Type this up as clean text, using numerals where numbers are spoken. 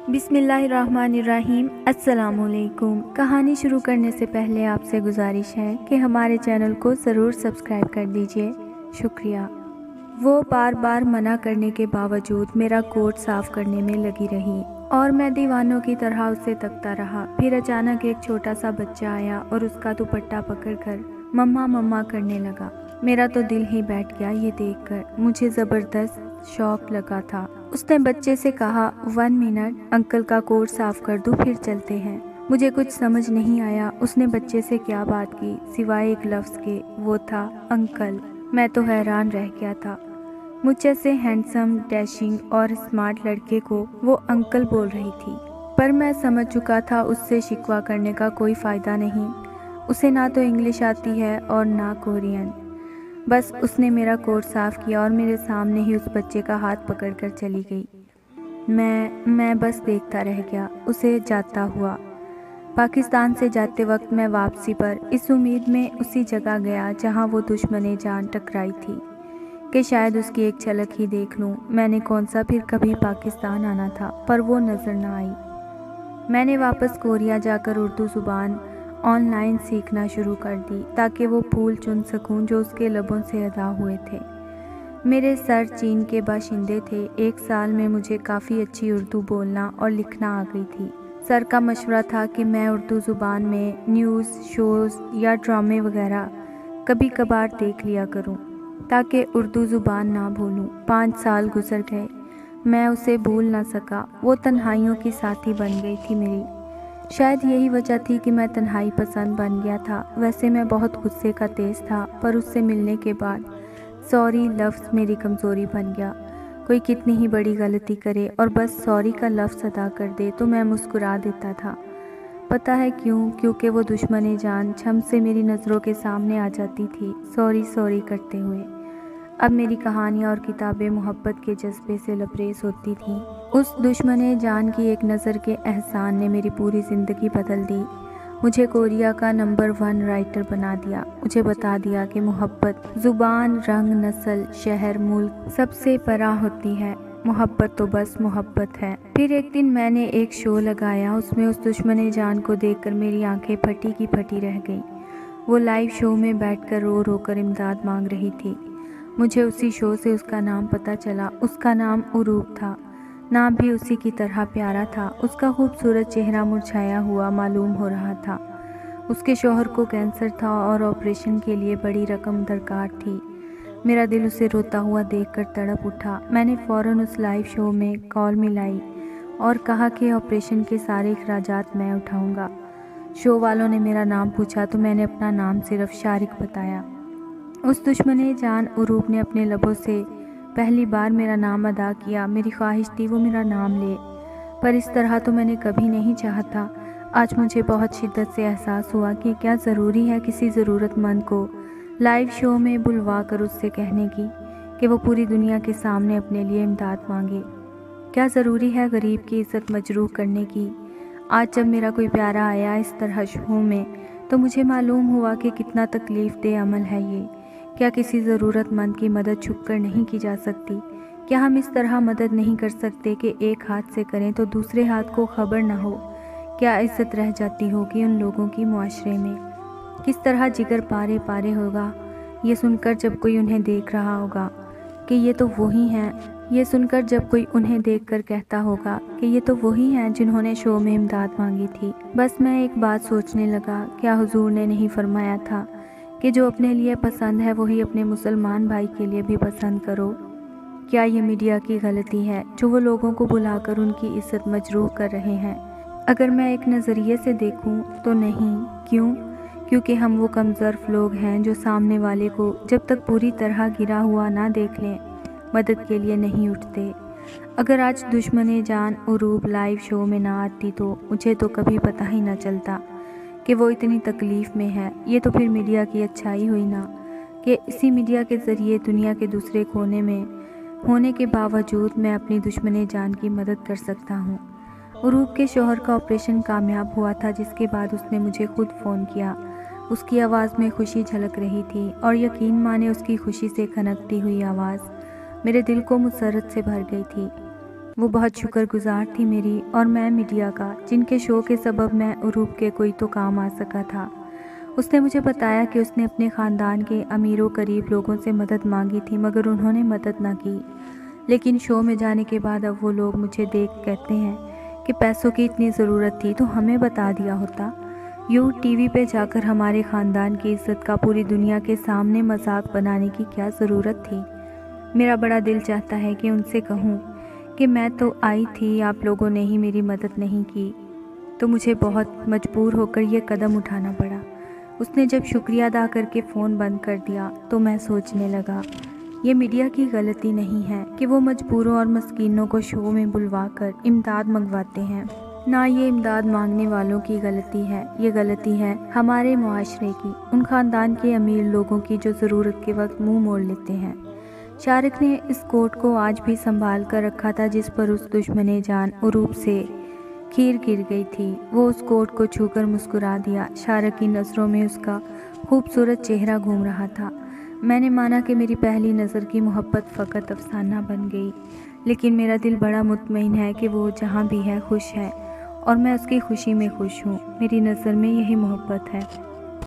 بسم اللہ الرحمن الرحیم۔ السلام علیکم۔ کہانی شروع کرنے سے پہلے آپ سے گزارش ہے کہ ہمارے چینل کو ضرور سبسکرائب کر دیجئے، شکریہ۔ وہ بار بار منع کرنے کے باوجود میرا کوٹ صاف کرنے میں لگی رہی اور میں دیوانوں کی طرح اسے تکتا رہا۔ پھر اچانک ایک چھوٹا سا بچہ آیا اور اس کا دوپٹہ پکڑ کر مما مما کرنے لگا۔ میرا تو دل ہی بیٹھ گیا یہ دیکھ کر، مجھے زبردست شوق لگا تھا۔ اس نے بچے سے کہا 1 منٹ، انکل کا کوٹ صاف کر دوں پھر چلتے ہیں۔ مجھے کچھ سمجھ نہیں آیا اس نے بچے سے کیا بات کی سوائے ایک لفظ کے، وہ تھا انکل۔ میں تو حیران رہ گیا تھا، مجھ جیسے ہینڈسم، ڈیشنگ اور اسمارٹ لڑکے کو وہ انکل بول رہی تھی۔ پر میں سمجھ چکا تھا اس سے شکوہ کرنے کا کوئی فائدہ نہیں، اسے نہ تو انگلش آتی ہے اور نہ کورین۔ بس اس نے میرا کوٹ صاف کیا اور میرے سامنے ہی اس بچے کا ہاتھ پکڑ کر چلی گئی۔ میں بس دیکھتا رہ گیا اسے جاتا ہوا۔ پاکستان سے جاتے وقت میں واپسی پر اس امید میں اسی جگہ گیا جہاں وہ دشمن جان ٹکرائی تھی کہ شاید اس کی ایک جھلک ہی دیکھ لوں۔ میں نے کون سا پھر کبھی پاکستان آنا تھا، پر وہ نظر نہ آئی۔ میں نے واپس کوریا جا کر اردو زبان آن لائن سیکھنا شروع کر دی تاکہ وہ پھول چن سکوں جو اس کے لبوں سے ادا ہوئے تھے۔ میرے سر چین کے باشندے تھے، 1 سال میں مجھے کافی اچھی اردو بولنا اور لکھنا آ گئی تھی۔ سر کا مشورہ تھا کہ میں اردو زبان میں نیوز، شوز یا ڈرامے وغیرہ کبھی کبھار دیکھ لیا کروں تاکہ اردو زبان نہ بھولوں۔ 5 سال گزر گئے، میں اسے بھول نہ سکا، وہ تنہائیوں کی ساتھی بن گئی تھی میری۔ شاید یہی وجہ تھی کہ میں تنہائی پسند بن گیا تھا۔ ویسے میں بہت غصے کا تیز تھا، پر اس سے ملنے کے بعد سوری لفظ میری کمزوری بن گیا۔ کوئی کتنی ہی بڑی غلطی کرے اور بس سوری کا لفظ ادا کر دے تو میں مسکرا دیتا تھا۔ پتہ ہے کیوں؟ کیونکہ وہ دشمن جان چھم سے میری نظروں کے سامنے آ جاتی تھی سوری سوری کرتے ہوئے۔ اب میری کہانیاں اور کتابیں محبت کے جذبے سے لبریز ہوتی تھیں۔ اس دشمن جان کی ایک نظر کے احسان نے میری پوری زندگی بدل دی۔ مجھے کوریا کا نمبر 1 رائٹر بنا دیا۔ مجھے بتا دیا کہ محبت زبان، رنگ، نسل، شہر، ملک سب سے پرا ہوتی ہے۔ محبت تو بس محبت ہے۔ پھر ایک دن میں نے ایک شو لگایا، اس میں اس دشمن جان کو دیکھ کر میری آنکھیں پھٹی کی پھٹی رہ گئیں۔ وہ لائیو شو میں بیٹھ کر رو رو کر امداد مانگ رہی تھی۔ مجھے اسی شو سے اس کا نام پتہ چلا، اس کا نام عروب تھا۔ نام بھی اسی کی طرح پیارا تھا۔ اس کا خوبصورت چہرہ مرجھایا ہوا معلوم ہو رہا تھا۔ اس کے شوہر کو کینسر تھا اور آپریشن کے لیے بڑی رقم درکار تھی۔ میرا دل اسے روتا ہوا دیکھ کر تڑپ اٹھا۔ میں نے فوراً اس لائیو شو میں کال ملائی اور کہا کہ آپریشن کے سارے اخراجات میں اٹھاؤں گا۔ شو والوں نے میرا نام پوچھا تو میں نے اپنا نام صرف شارق بتایا۔ اس دشمن جان عروب نے اپنے لبوں سے پہلی بار میرا نام ادا کیا۔ میری خواہش تھی وہ میرا نام لے، پر اس طرح تو میں نے کبھی نہیں چاہا تھا۔ آج مجھے بہت شدت سے احساس ہوا کہ کیا ضروری ہے کسی ضرورت مند کو لائیو شو میں بلوا کر اس سے کہنے کی کہ وہ پوری دنیا کے سامنے اپنے لیے امداد مانگے؟ کیا ضروری ہے غریب کی عزت مجروح کرنے کی؟ آج جب میرا کوئی پیارا آیا اس طرح شو میں تو مجھے معلوم ہوا کہ کتنا تکلیف دہ عمل ہے یہ۔ کیا کسی ضرورت مند کی مدد چھپ کر نہیں کی جا سکتی؟ کیا ہم اس طرح مدد نہیں کر سکتے کہ ایک ہاتھ سے کریں تو دوسرے ہاتھ کو خبر نہ ہو؟ کیا عزت رہ جاتی ہوگی ان لوگوں کی معاشرے میں؟ کس طرح جگر پارے پارے ہوگا یہ سن کر جب کوئی انہیں دیکھ رہا ہوگا کہ یہ تو وہی ہیں، یہ سن کر جب کوئی انہیں دیکھ کر کہتا ہوگا کہ یہ تو وہی ہیں جنہوں نے شو میں امداد مانگی تھی۔ بس میں ایک بات سوچنے لگا، کیا حضور نے نہیں فرمایا تھا کہ جو اپنے لیے پسند ہے وہی اپنے مسلمان بھائی کے لیے بھی پسند کرو؟ کیا یہ میڈیا کی غلطی ہے جو وہ لوگوں کو بلا کر ان کی عزت مجروح کر رہے ہیں؟ اگر میں ایک نظریے سے دیکھوں تو نہیں۔ کیوں؟ کیونکہ ہم وہ کم ظرف لوگ ہیں جو سامنے والے کو جب تک پوری طرح گرا ہوا نہ دیکھ لیں مدد کے لیے نہیں اٹھتے۔ اگر آج دشمن جان عروب لائیو شو میں نہ آتی تو مجھے تو کبھی پتہ ہی نہ چلتا کہ وہ اتنی تکلیف میں ہے۔ یہ تو پھر میڈیا کی اچھائی ہوئی نا کہ اسی میڈیا کے ذریعے دنیا کے دوسرے کونے میں ہونے کے باوجود میں اپنی دشمن جان کی مدد کر سکتا ہوں۔ عروب کے شوہر کا آپریشن کامیاب ہوا تھا، جس کے بعد اس نے مجھے خود فون کیا۔ اس کی آواز میں خوشی جھلک رہی تھی اور یقین مانے اس کی خوشی سے کھنکتی ہوئی آواز میرے دل کو مسرت سے بھر گئی تھی۔ وہ بہت شکر گزار تھی میری اور میں میڈیا کا، جن کے شو کے سبب میں عروب کے کوئی تو کام آ سکا تھا۔ اس نے مجھے بتایا کہ اس نے اپنے خاندان کے امیر و غریب لوگوں سے مدد مانگی تھی مگر انہوں نے مدد نہ کی، لیکن شو میں جانے کے بعد اب وہ لوگ مجھے دیکھ کہتے ہیں کہ پیسوں کی اتنی ضرورت تھی تو ہمیں بتا دیا ہوتا، یوں ٹی وی پہ جا کر ہمارے خاندان کی عزت کا پوری دنیا کے سامنے مذاق بنانے کی کیا ضرورت تھی۔ میرا بڑا دل چاہتا ہے کہ ان سے کہوں کہ میں تو آئی تھی، آپ لوگوں نے ہی میری مدد نہیں کی، تو مجھے بہت مجبور ہو کر یہ قدم اٹھانا پڑا۔ اس نے جب شکریہ ادا کر کے فون بند کر دیا تو میں سوچنے لگا، یہ میڈیا کی غلطی نہیں ہے کہ وہ مجبوروں اور مسکینوں کو شو میں بلوا کر امداد منگواتے ہیں، نہ یہ امداد مانگنے والوں کی غلطی ہے، یہ غلطی ہے ہمارے معاشرے کی، ان خاندان کے امیر لوگوں کی جو ضرورت کے وقت منہ موڑ لیتے ہیں۔ شارق نے اس کوٹ کو آج بھی سنبھال کر رکھا تھا جس پر اس دشمن جان عروب سے کھیر گر گئی تھی۔ وہ اس کوٹ کو چھو کر مسکرا دیا، شارق کی نظروں میں اس کا خوبصورت چہرہ گھوم رہا تھا۔ میں نے مانا کہ میری پہلی نظر کی محبت فقط افسانہ بن گئی، لیکن میرا دل بڑا مطمئن ہے کہ وہ جہاں بھی ہے خوش ہے اور میں اس کی خوشی میں خوش ہوں۔ میری نظر میں یہی محبت ہے۔